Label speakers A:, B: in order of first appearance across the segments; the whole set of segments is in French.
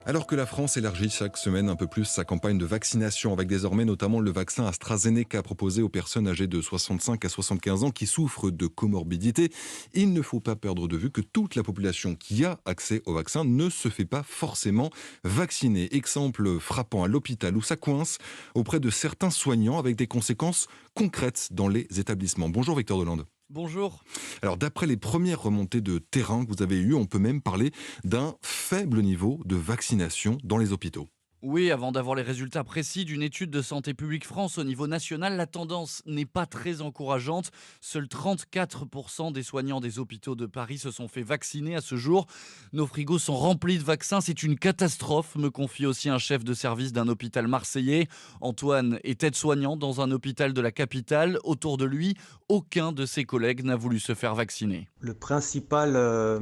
A: Alors que la France élargit chaque semaine un peu plus sa campagne de vaccination, avec désormais notamment le vaccin AstraZeneca proposé aux personnes âgées de 65 à 75 ans qui souffrent de comorbidité, il ne faut pas perdre de vue que toute la population qui a accès au vaccin ne se fait pas forcément vacciner. Exemple frappant à l'hôpital où ça coince auprès de certains soignants avec des conséquences concrètes dans les établissements. Bonjour Victor Delande.
B: Bonjour.
A: Alors d'après les premières remontées de terrain que vous avez eues, on peut même parler d'un faible niveau de vaccination dans les hôpitaux.
B: Oui, avant d'avoir les résultats précis d'une étude de Santé publique France au niveau national, la tendance n'est pas très encourageante. Seuls 34% des soignants des hôpitaux de Paris se sont fait vacciner à ce jour. Nos frigos sont remplis de vaccins, c'est une catastrophe, me confie aussi un chef de service d'un hôpital marseillais. Antoine est aide-soignant dans un hôpital de la capitale. Autour de lui, aucun de ses collègues n'a voulu se faire vacciner.
C: Le principal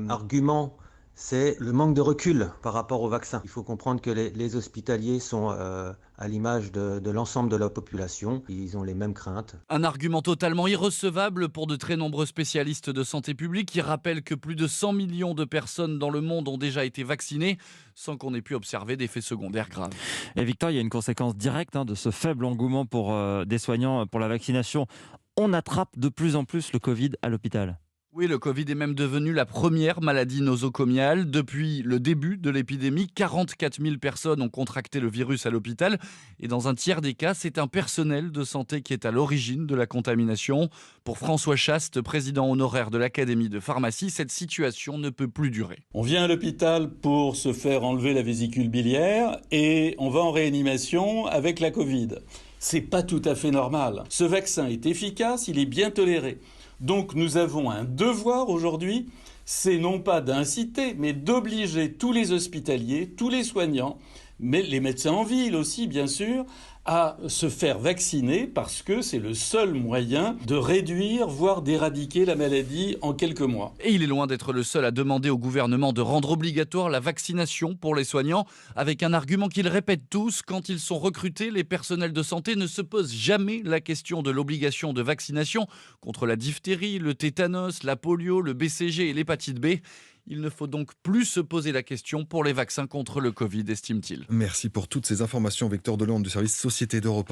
C: argument, c'est le manque de recul par rapport au vaccin. Il faut comprendre que les hospitaliers sont à l'image de l'ensemble de la population. Ils ont les mêmes craintes.
B: Un argument totalement irrecevable pour de très nombreux spécialistes de santé publique qui rappellent que plus de 100 millions de personnes dans le monde ont déjà été vaccinées sans qu'on ait pu observer d'effets secondaires graves.
D: Et Victor, il y a une conséquence directe de ce faible engouement pour des soignants pour la vaccination. On attrape de plus en plus le Covid à l'hôpital.
B: Oui, le Covid est même devenu la première maladie nosocomiale. Depuis le début de l'épidémie, 44 000 personnes ont contracté le virus à l'hôpital. Et dans un tiers des cas, c'est un personnel de santé qui est à l'origine de la contamination. Pour François Chaste, président honoraire de l'Académie de pharmacie, cette situation ne peut plus durer.
E: On vient à l'hôpital pour se faire enlever la vésicule biliaire et on va en réanimation avec la Covid. C'est pas tout à fait normal. Ce vaccin est efficace, il est bien toléré. Donc nous avons un devoir aujourd'hui, c'est non pas d'inciter, mais d'obliger tous les hospitaliers, tous les soignants, mais les médecins en ville aussi bien sûr, à se faire vacciner parce que c'est le seul moyen de réduire, voire d'éradiquer la maladie en quelques mois.
B: Et il est loin d'être le seul à demander au gouvernement de rendre obligatoire la vaccination pour les soignants, avec un argument qu'ils répètent tous, quand ils sont recrutés, les personnels de santé ne se posent jamais la question de l'obligation de vaccination contre la diphtérie, le tétanos, la polio, le BCG et l'hépatite B. Il ne faut donc plus se poser la question pour les vaccins contre le Covid, estime-t-il.
A: Merci pour toutes ces informations Victor Delande du service Société d'Europe 1.